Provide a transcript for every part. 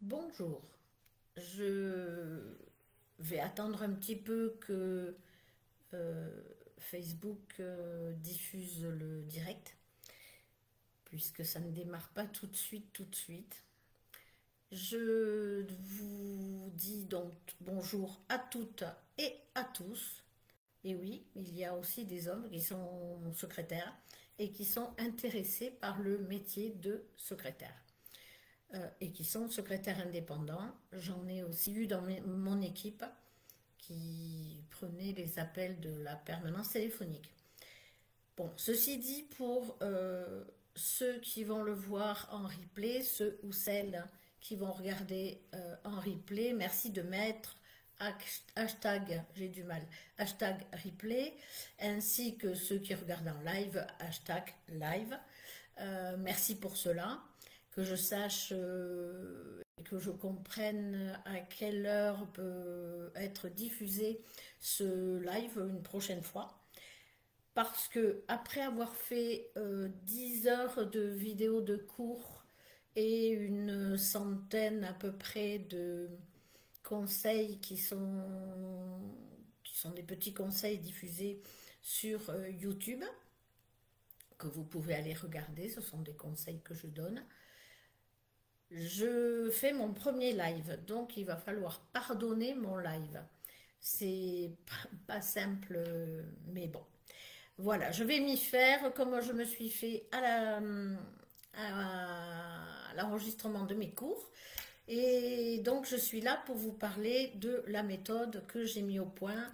Bonjour, je vais attendre un petit peu que Facebook diffuse le direct, puisque ça ne démarre pas tout de suite. Je vous dis donc bonjour à toutes et à tous. Et oui, il y a aussi des hommes qui sont secrétaires et qui sont intéressés par le métier de secrétaire. Et qui sont secrétaires indépendants. J'en ai aussi eu dans mon équipe qui prenaient les appels de la permanence téléphonique. Bon, ceci dit, pour ceux qui vont le voir en replay, ceux ou celles qui vont regarder en replay, merci de mettre hashtag, j'ai du mal, hashtag replay, ainsi que ceux qui regardent en live, hashtag live. Merci pour cela, que je sache et que je comprenne à quelle heure peut être diffusé ce live une prochaine fois. Parce que après avoir fait 10 heures de vidéos de cours et une centaine à peu près de conseils qui sont des petits conseils diffusés sur YouTube, que vous pouvez aller regarder, ce sont des conseils que je donne. Je fais mon premier live, donc il va falloir pardonner mon live. C'est pas simple, mais bon. Voilà, je vais m'y faire comme je me suis fait à l'enregistrement de mes cours. Et donc, je suis là pour vous parler de la méthode que j'ai mis au point,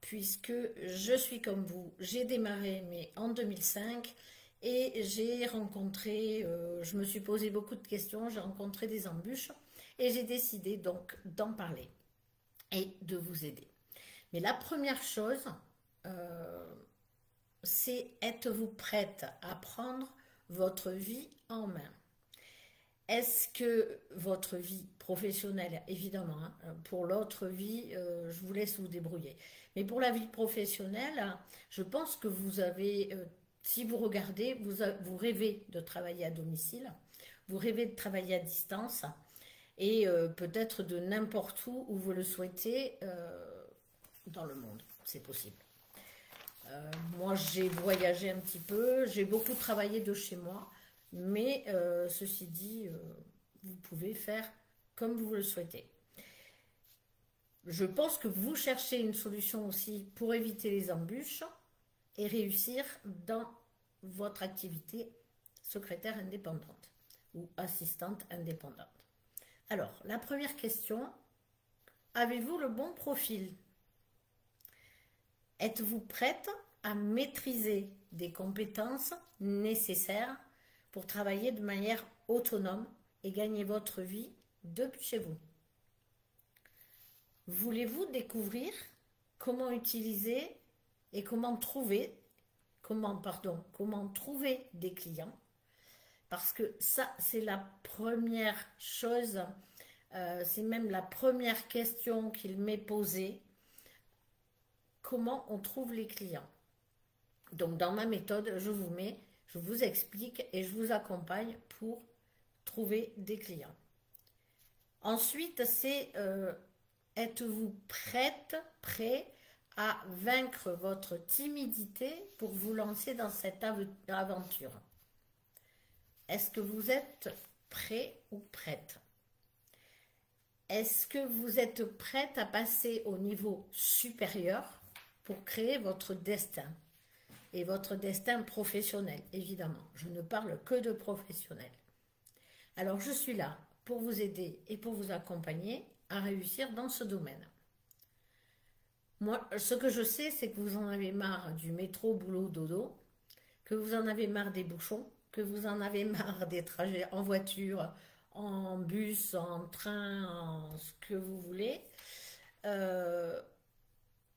puisque je suis comme vous. J'ai démarré mais en 2005 et j'ai rencontré, je me suis posé beaucoup de questions, j'ai rencontré des embûches et j'ai décidé donc d'en parler et de vous aider. Mais la première chose, c'est êtes-vous prête à prendre votre vie en main? Est-ce que votre vie professionnelle, évidemment, hein, pour l'autre vie, je vous laisse vous débrouiller. Mais pour la vie professionnelle, je pense que vous avez, si vous regardez, vous rêvez de travailler à domicile, vous rêvez de travailler à distance et peut-être de n'importe où vous le souhaitez dans le monde. C'est possible. Moi, j'ai voyagé un petit peu, j'ai beaucoup travaillé de chez moi, mais ceci dit, vous pouvez faire comme vous le souhaitez. Je pense que vous cherchez une solution aussi pour éviter les embûches et réussir dans votre activité secrétaire indépendante ou assistante indépendante. Alors, la première question, avez-vous le bon profil? Êtes-vous prête à maîtriser des compétences nécessaires pour travailler de manière autonome et gagner votre vie depuis chez vous? Voulez-vous découvrir comment utiliser et comment trouver des clients? Parce que ça, c'est la première chose, c'est même la première question qu'il m'est posée. Comment on trouve les clients? Donc dans ma méthode, je vous explique et je vous accompagne pour trouver des clients. Ensuite, c'est êtes-vous prêt à vaincre votre timidité pour vous lancer dans cette aventure? Est-ce que vous êtes prêt ou prête? Est-ce que vous êtes prête à passer au niveau supérieur pour créer votre destin? Et votre destin professionnel, évidemment. Je ne parle que de professionnel. Alors, je suis là pour vous aider et pour vous accompagner à réussir dans ce domaine. Moi, ce que je sais, c'est que vous en avez marre du métro, boulot, dodo, que vous en avez marre des bouchons, que vous en avez marre des trajets en voiture, en bus, en train, en ce que vous voulez.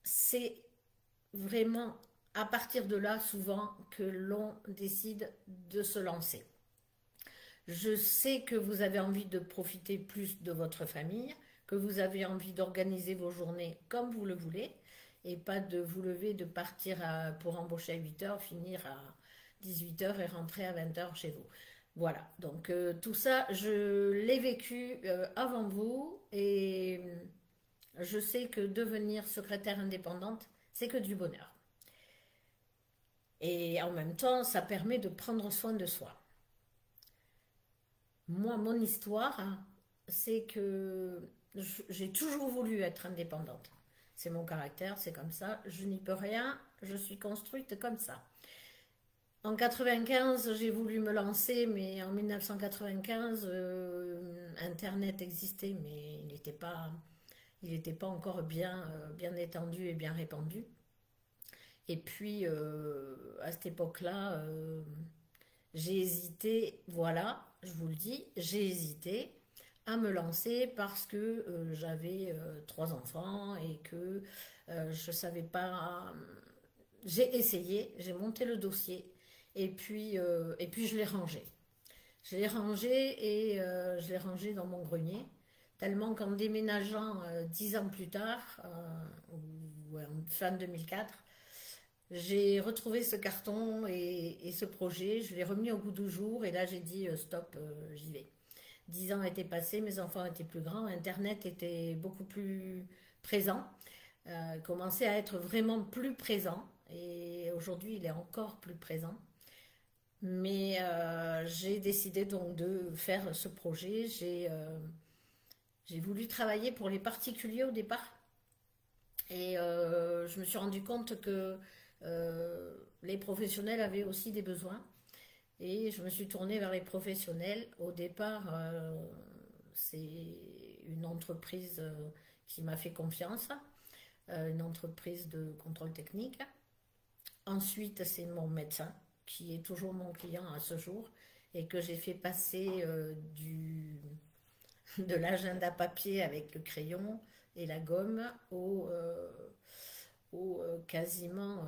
C'est vraiment à partir de là, souvent, que l'on décide de se lancer. Je sais que vous avez envie de profiter plus de votre famille, que vous avez envie d'organiser vos journées comme vous le voulez, et pas de vous lever, de partir pour embaucher à 8 heures, finir à 18 heures et rentrer à 20 heures chez vous. Voilà, donc tout ça, je l'ai vécu avant vous et je sais que devenir secrétaire indépendante, c'est que du bonheur. Et en même temps, ça permet de prendre soin de soi. Moi, mon histoire, hein, c'est que j'ai toujours voulu être indépendante. C'est mon caractère, c'est comme ça. Je n'y peux rien, je suis construite comme ça. En 95, j'ai voulu me lancer, mais en 1995, Internet existait, mais il n'était pas encore bien étendu et bien répandu. Et puis, à cette époque-là, j'ai hésité, voilà, je vous le dis, j'ai hésité à me lancer parce que j'avais trois enfants et que je ne savais pas. J'ai essayé, j'ai monté le dossier et puis je l'ai rangé. Je l'ai rangé et je l'ai rangé dans mon grenier. Tellement qu'en déménageant 10 ans plus tard, ou en fin 2004, j'ai retrouvé ce carton et ce projet. Je l'ai remis au goût du jour et là j'ai dit stop, j'y vais. 10 ans étaient passés, mes enfants étaient plus grands, Internet était beaucoup plus présent, commençait à être vraiment plus présent et aujourd'hui il est encore plus présent. Mais j'ai décidé donc de faire ce projet. J'ai voulu travailler pour les particuliers au départ. Et je me suis rendu compte que les professionnels avaient aussi des besoins. Et je me suis tournée vers les professionnels. Au départ, c'est une entreprise qui m'a fait confiance, une entreprise de contrôle technique. Ensuite, c'est mon médecin qui est toujours mon client à ce jour et que j'ai fait passer de l'agenda papier avec le crayon et la gomme au quasiment,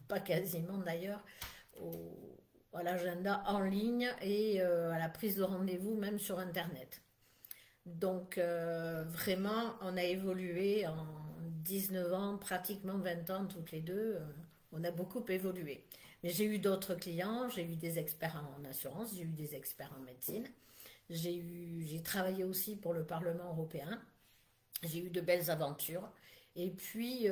pas quasiment d'ailleurs, à l'agenda en ligne et à la prise de rendez-vous même sur Internet. Donc vraiment, on a évolué en 19 ans, pratiquement 20 ans toutes les deux. On a beaucoup évolué. Mais j'ai eu d'autres clients, j'ai eu des experts en assurance, j'ai eu des experts en médecine. J'ai travaillé aussi pour le Parlement européen. J'ai eu de belles aventures. Et puis,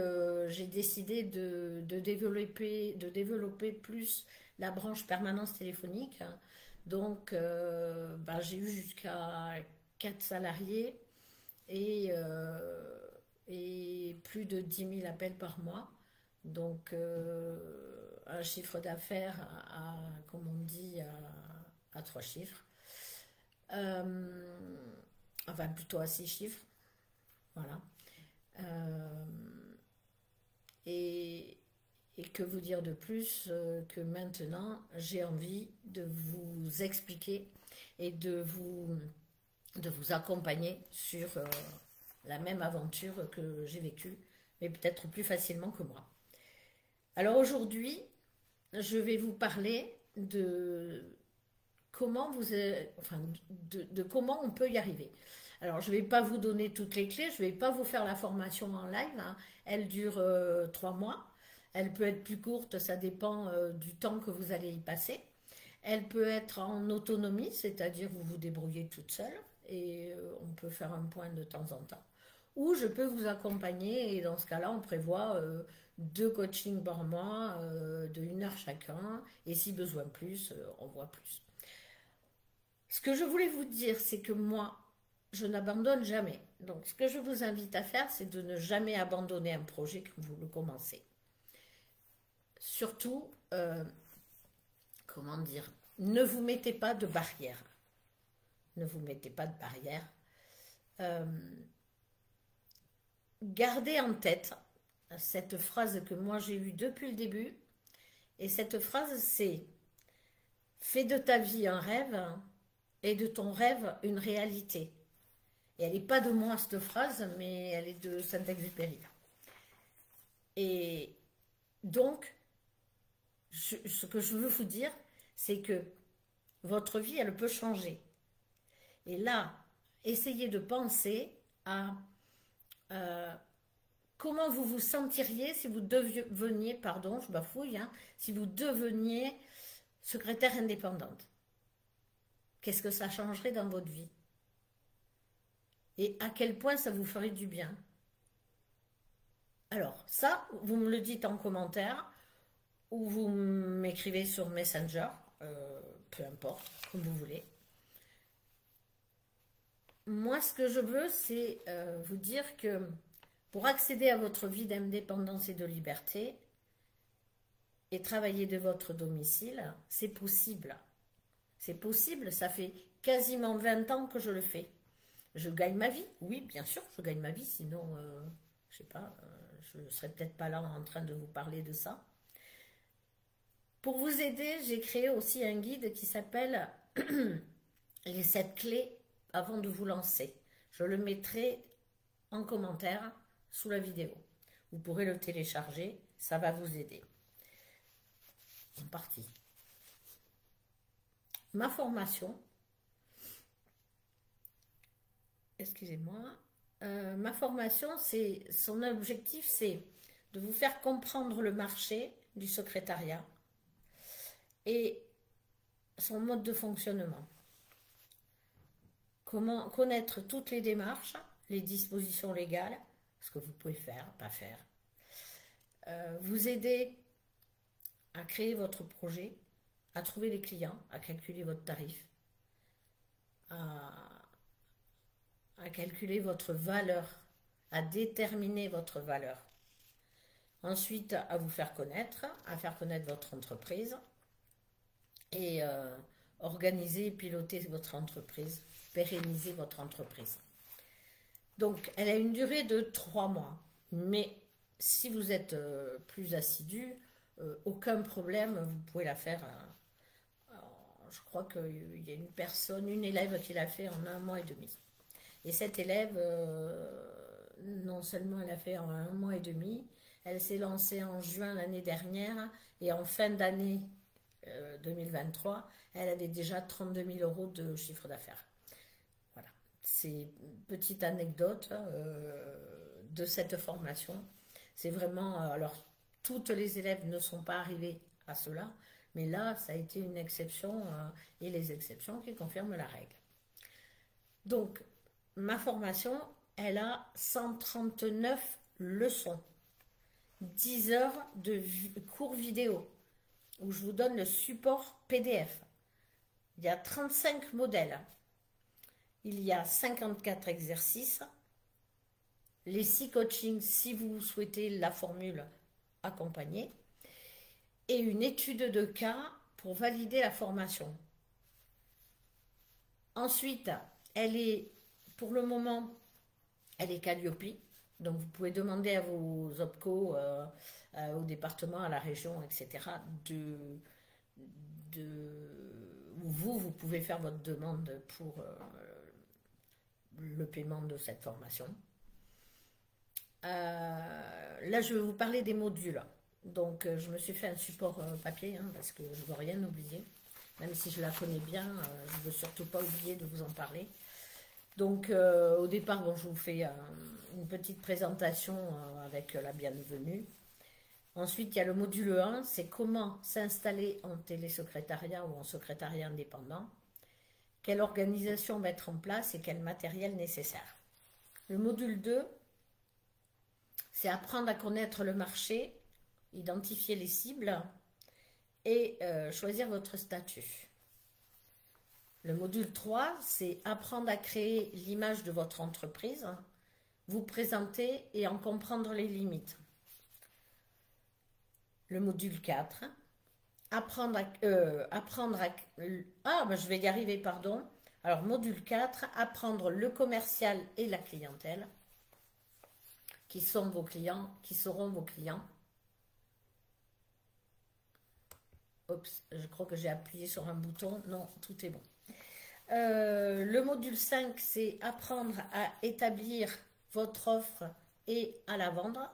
j'ai décidé de développer plus la branche permanence téléphonique. Donc, bah, j'ai eu jusqu'à 4 salariés et plus de 10 000 appels par mois. Donc, un chiffre d'affaires comme on dit, à 3 chiffres. Euh, enfin, plutôt à 6 chiffres. Voilà. Euh, et, et que vous dire de plus que maintenant, j'ai envie de vous expliquer et de vous accompagner sur la même aventure que j'ai vécue, mais peut-être plus facilement que moi. Alors aujourd'hui, je vais vous parler de comment enfin, de comment on peut y arriver. Alors, je ne vais pas vous donner toutes les clés, je ne vais pas vous faire la formation en live, hein. Elle dure 3 mois. Elle peut être plus courte, ça dépend du temps que vous allez y passer. Elle peut être en autonomie, c'est-à-dire vous vous débrouillez toute seule et on peut faire un point de temps en temps. Ou je peux vous accompagner et dans ce cas-là, on prévoit 2 coachings par mois de 1 heure chacun et si besoin plus, on voit plus. Ce que je voulais vous dire, c'est que moi, je n'abandonne jamais. Donc, ce que je vous invite à faire, c'est de ne jamais abandonner un projet quand vous le commencez. Surtout, comment dire, ne vous mettez pas de barrière. Ne vous mettez pas de barrière. Euh, Gardez en tête cette phrase que moi j'ai eue depuis le début. Et cette phrase, c'est « Fais de ta vie un rêve et de ton rêve une réalité ». Et elle n'est pas de moi cette phrase, mais elle est de Saint-Exupéry. Et donc, ce que je veux vous dire, c'est que votre vie, elle peut changer. Et là, essayez de penser à comment vous vous sentiriez si vous deveniez, pardon, je bafouille, hein, si vous deveniez secrétaire indépendante. qu'est-ce que ça changerait dans votre vie? Et à quel point ça vous ferait du bien? Alors, ça, vous me le dites en commentaire ou vous m'écrivez sur Messenger, peu importe, comme vous voulez. Moi, ce que je veux, c'est vous dire que pour accéder à votre vie d'indépendance et de liberté et travailler de votre domicile, c'est possible. C'est possible, ça fait quasiment 20 ans que je le fais. Je gagne ma vie, oui, bien sûr, je gagne ma vie, sinon, je sais pas, je ne serais peut-être pas là en train de vous parler de ça. Pour vous aider, j'ai créé aussi un guide qui s'appelle les 7 clés avant de vous lancer. Je le mettrai en commentaire sous la vidéo. Vous pourrez le télécharger, ça va vous aider. En partie. Ma formation, excusez-moi, ma formation, son objectif, c'est de vous faire comprendre le marché du secrétariat et son mode de fonctionnement. Comment connaître toutes les démarches, les dispositions légales, ce que vous pouvez faire, pas faire. Vous aider à créer votre projet, à trouver les clients, à calculer votre tarif, à calculer votre valeur, à déterminer votre valeur. Ensuite, à vous faire connaître, à faire connaître votre entreprise et organiser et piloter votre entreprise, pérenniser votre entreprise. Donc, elle a une durée de 3 mois, mais si vous êtes plus assidu, aucun problème, vous pouvez la faire. Je crois qu'il y a une élève qui l'a fait en 1 mois et demi. Et cette élève, non seulement elle a fait en 1 mois et demi, elle s'est lancée en juin l'année dernière et en fin d'année 2023, elle avait déjà 32 000 € de chiffre d'affaires. Voilà, c'est une petite anecdote de cette formation. C'est vraiment, alors toutes les élèves ne sont pas arrivées à cela, mais là, ça a été une exception et les exceptions qui confirment la règle. Donc, ma formation, elle a 139 leçons, 10 heures de cours vidéo, où je vous donne le support PDF. Il y a 35 modèles. Il y a 54 exercices. Les 6 coachings, si vous souhaitez la formule accompagnée. Et une étude de cas pour valider la formation. Ensuite, elle est, pour le moment, elle est Calliope. Donc, vous pouvez demander à vos OPCO, au département, à la région, etc. Vous pouvez faire votre demande pour le paiement de cette formation. Là, je vais vous parler des modules. Donc, je me suis fait un support papier, parce que je ne veux rien oublier. Même si je la connais bien, je ne veux surtout pas oublier de vous en parler. Donc, au départ, bon, je vous fais une petite présentation avec la bienvenue. Ensuite, il y a le module 1, c'est comment s'installer en télésecrétariat ou en secrétariat indépendant. Quelle organisation mettre en place et quel matériel nécessaire. Le module 2, c'est apprendre à connaître le marché, identifier les cibles et choisir votre statut. Le module 3, c'est apprendre à créer l'image de votre entreprise, vous présenter et en comprendre les limites. Le module 4, je vais y arriver, pardon. Alors, module 4, apprendre le commercial et la clientèle, qui sont vos clients, qui seront vos clients. Oups, je crois que j'ai appuyé sur un bouton. Non, tout est bon. Le module 5, c'est apprendre à établir votre offre et à la vendre.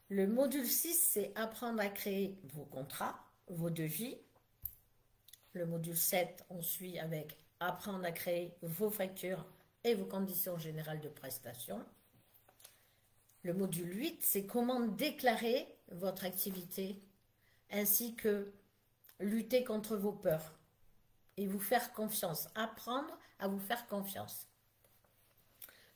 Le module 6, c'est apprendre à créer vos contrats, vos devis. Le module 7, on suit avec apprendre à créer vos factures et vos conditions générales de prestation. Le module 8, c'est comment déclarer votre activité ainsi que lutter contre vos peurs. et vous faire confiance. Apprendre à vous faire confiance.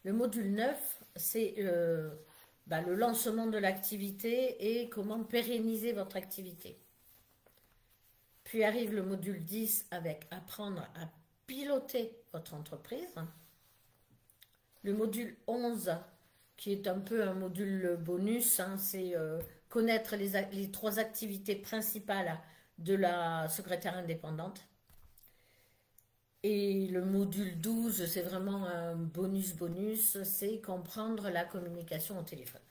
Le module 9, c'est le lancement de l'activité et comment pérenniser votre activité. Puis arrive le module 10 avec apprendre à piloter votre entreprise. Le module 11, qui est un peu un module bonus, hein, c'est connaître les 3 activités principales de la secrétaire indépendante. Et le module 12, c'est vraiment un bonus, c'est comprendre la communication au téléphone.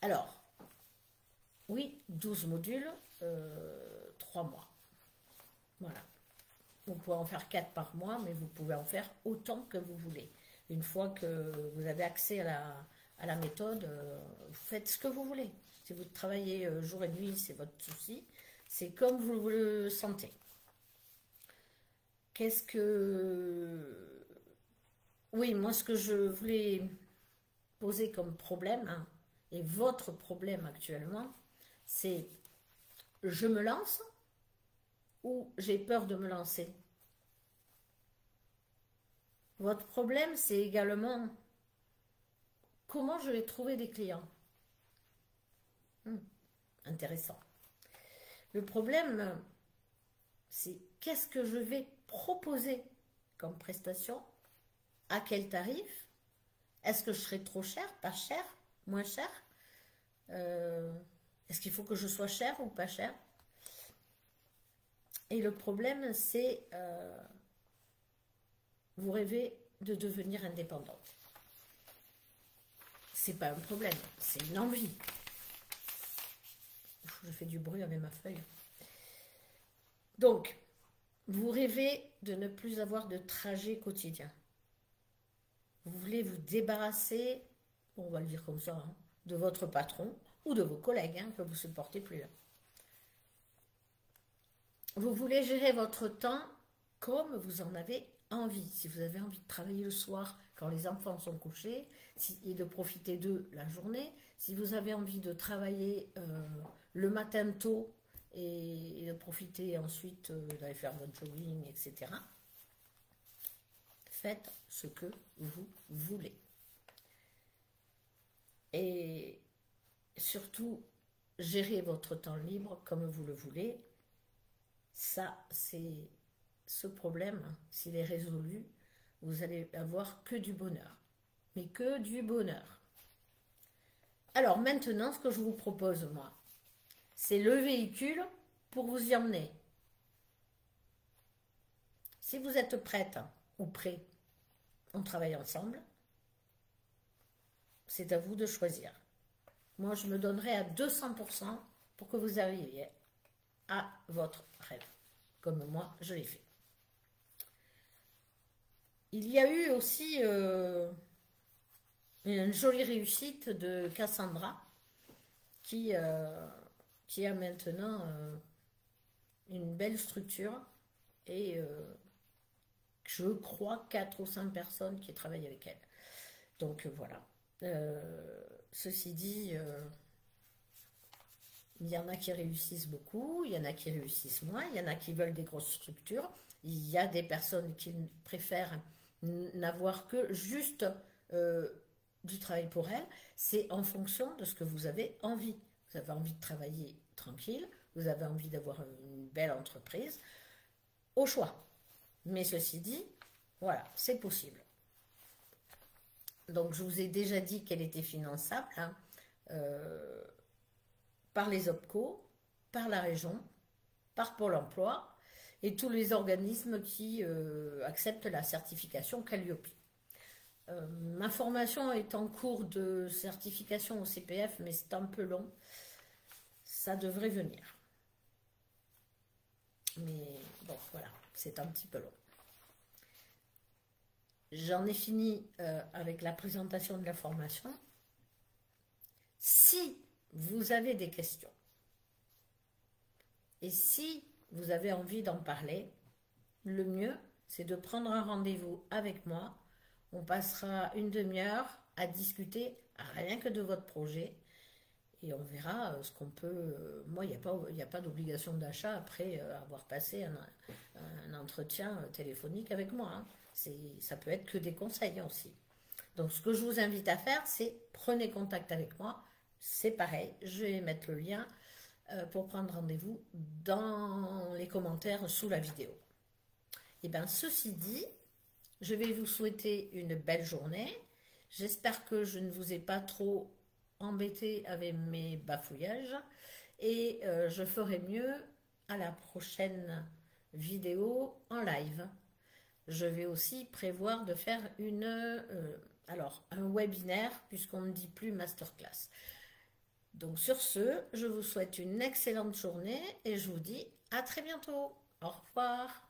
Alors, oui, 12 modules, 3 mois. Voilà. Vous pouvez en faire 4 par mois, mais vous pouvez en faire autant que vous voulez. Une fois que vous avez accès à la méthode, vous faites ce que vous voulez. Si vous travaillez jour et nuit, c'est votre souci. C'est comme vous le sentez. Qu'est-ce que... Oui, moi, ce que je voulais poser comme problème, hein, et votre problème actuellement, c'est je me lance ou j'ai peur de me lancer. Votre problème, c'est également comment je vais trouver des clients. Intéressant. Le problème, c'est qu'est-ce que je vais proposer comme prestation, à quel tarif, est-ce que je serai trop cher, pas cher, moins cher, est-ce qu'il faut que je sois cher ou pas cher. Et le problème, c'est vous rêvez de devenir indépendante. C'est pas un problème, c'est une envie. Je fais du bruit avec ma feuille. Donc, vous rêvez de ne plus avoir de trajet quotidien. Vous voulez vous débarrasser, on va le dire comme ça, hein, de votre patron ou de vos collègues que vous ne supportez plus. Vous voulez gérer votre temps comme vous en avez envie. Si vous avez envie de travailler le soir quand les enfants sont couchés et de profiter d'eux la journée, si vous avez envie de travailler le matin tôt et de profiter ensuite d'aller faire votre jogging, etc. Faites ce que vous voulez. Et surtout, gérez votre temps libre comme vous le voulez. Ça, c'est ce problème, s'il est résolu, vous allez avoir que du bonheur. Mais que du bonheur. Alors maintenant, ce que je vous propose, moi, c'est le véhicule pour vous y emmener. Si vous êtes prête ou prêt, on travaille ensemble. C'est à vous de choisir. Moi, je me donnerai à 200% pour que vous arriviez à votre rêve, comme moi, je l'ai fait. Il y a eu aussi une jolie réussite de Cassandra, qui a maintenant une belle structure et je crois 4 ou 5 personnes qui travaillent avec elle. Donc voilà. Ceci dit, il y en a qui réussissent beaucoup, il y en a qui réussissent moins, il y en a qui veulent des grosses structures, il y a des personnes qui préfèrent n'avoir que juste du travail pour elles. C'est en fonction de ce que vous avez envie. Vous avez envie de travailler tranquille, vous avez envie d'avoir une belle entreprise, au choix. Mais ceci dit, voilà, c'est possible. Donc je vous ai déjà dit qu'elle était finançable, hein, par les OPCO, par la région, par Pôle emploi et tous les organismes qui acceptent la certification Calliope. Ma formation est en cours de certification au CPF, mais c'est un peu long. Ça devrait venir. Mais bon, voilà, c'est un petit peu long. J'en ai fini avec la présentation de la formation. Si vous avez des questions et si vous avez envie d'en parler, le mieux, c'est de prendre un rendez-vous avec moi. On passera une demi-heure à discuter rien que de votre projet. et on verra ce qu'on peut... moi, il n'y a pas d'obligation d'achat après avoir passé un entretien téléphonique avec moi. Hein. Ça peut être que des conseils aussi. Donc, ce que je vous invite à faire, c'est prenez contact avec moi. C'est pareil, je vais mettre le lien pour prendre rendez-vous dans les commentaires sous la vidéo. Et bien, ceci dit, je vais vous souhaiter une belle journée. J'espère que je ne vous ai pas trop embêté avec mes bafouillages. Et je ferai mieux à la prochaine vidéo en live. Je vais aussi prévoir de faire un webinaire, puisqu'on ne dit plus masterclass. Donc sur ce, je vous souhaite une excellente journée et je vous dis à très bientôt. Au revoir.